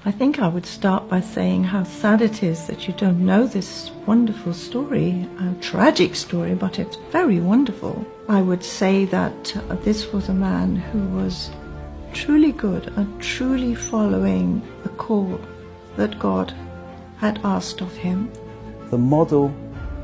I think I would start by saying how sad it is that you don't know this wonderful story, a tragic story, but it's very wonderful. I would say that this was a man who was truly good and truly following the call that God had asked of him. The model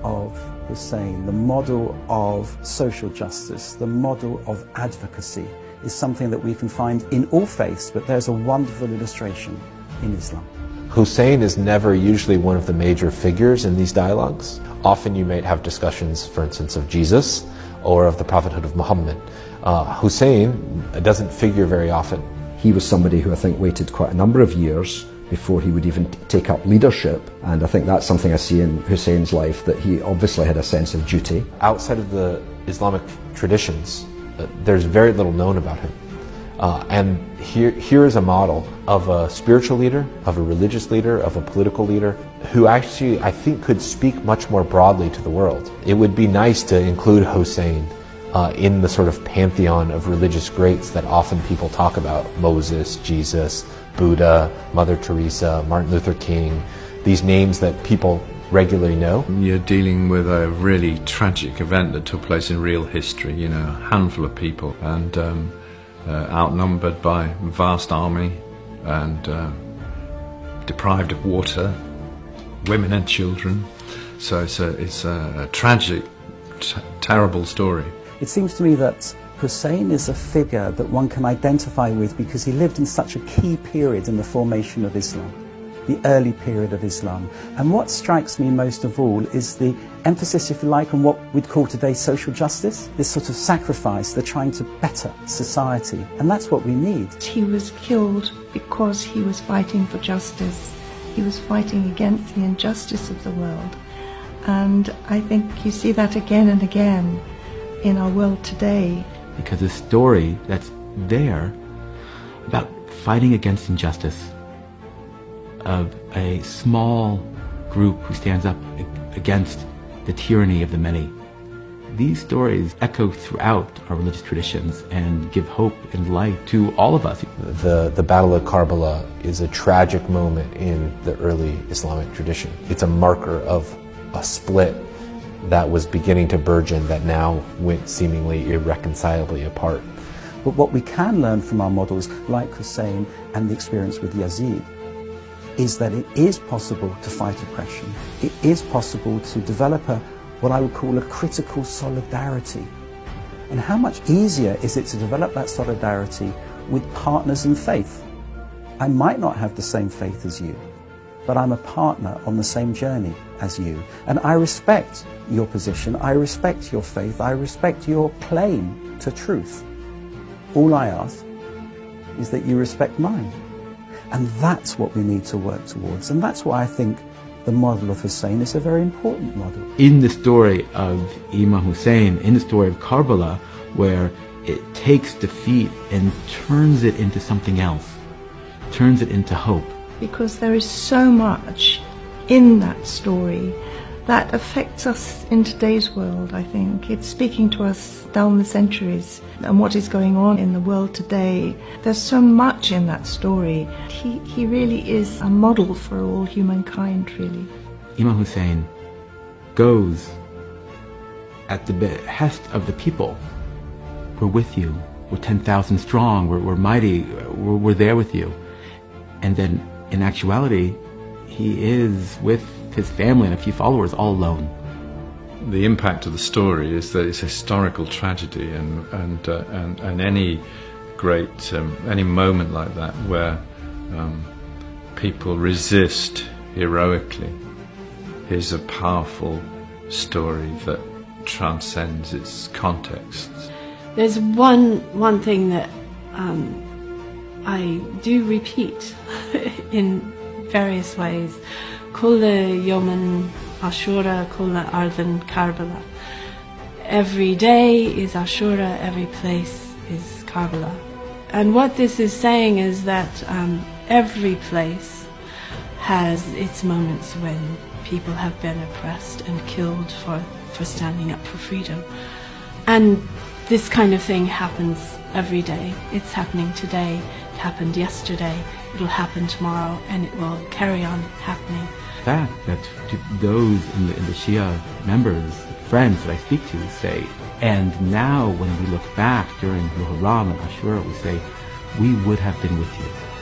of Hussain, the model of social justice, the model of advocacy is something that we can find in all faiths, but there's a wonderful illustration in Islam. Hussain is never usually one of the major figures in these dialogues. Often you might have discussions, for instance, of Jesus or of the prophethood of Muhammad. Hussain doesn't figure very often. He was somebody who I think waited quite a number of years before he would even take up leadership, and I think that's something I see in Hussain's life, that he obviously had a sense of duty. Outside of the Islamic traditions, there's very little known about him. And here is a model of a spiritual leader, of a religious leader, of a political leader, who actually, I think, could speak much more broadly to the world. It would be nice to include Hussain in the sort of pantheon of religious greats that often people talk about: Moses, Jesus, Buddha, Mother Teresa, Martin Luther King, these names that people regularly know. You're dealing with a really tragic event that took place in real history, you know, a handful of people, and outnumbered by a vast army, and deprived of water, women and children. So it's a tragic, terrible story. It seems to me that Hussain is a figure that one can identify with because he lived in such a key period in the formation of Islam, the early period of Islam. And what strikes me most of all is the emphasis, if you like, on what we'd call today social justice, this sort of sacrifice, the trying to better society. And that's what we need. He was killed because he was fighting for justice. He was fighting against the injustice of the world. And I think you see that again and again in our world today. Because the story that's there about fighting against injustice, of a small group who stands up against the tyranny of the many. These stories echo throughout our religious traditions and give hope and light to all of us. The Battle of Karbla is a tragic moment in the early Islamic tradition. It's a marker of a split that was beginning to burgeon that now went seemingly irreconcilably apart. But what we can learn from our models like Hussain and the experience with Yazid is that it is possible to fight oppression. It is possible to develop what I would call a critical solidarity. And how much easier is it to develop that solidarity with partners in faith? I might not have the same faith as you, but I'm a partner on the same journey as you. And I respect your position, I respect your faith, I respect your claim to truth. All I ask is that you respect mine. And that's what we need to work towards. And that's why I think the model of Hussain is a very important model. In the story of Imam Hussain, in the story of Karbala, where it takes defeat and turns it into something else, turns it into hope. Because there is so much in that story that affects us in today's world, I think. It's speaking to us down the centuries and what is going on in the world today. There's so much in that story. He really is a model for all humankind, really. Imam Hussain goes at the behest of the people. We're with you. We're 10,000 strong. We're mighty. We're there with you. And then, in actuality, he is with his family and a few followers all alone. The impact of the story is that it's a historical tragedy, and any great any moment like that where people resist heroically is a powerful story that transcends its context. There's one thing that I do repeat in various ways. Kulla Yoman Ashura, Kulla Ardan Karbala. Every day is Ashura, every place is Karbala. And what this is saying is that every place has its moments when people have been oppressed and killed for standing up for freedom. And this kind of thing happens every day. It's happening today. It happened yesterday, it'll happen tomorrow, and it will carry on happening. The fact that to those in the Shia members, friends that I speak to, say, and now when we look back during Muharram and Ashura, we say, we would have been with you.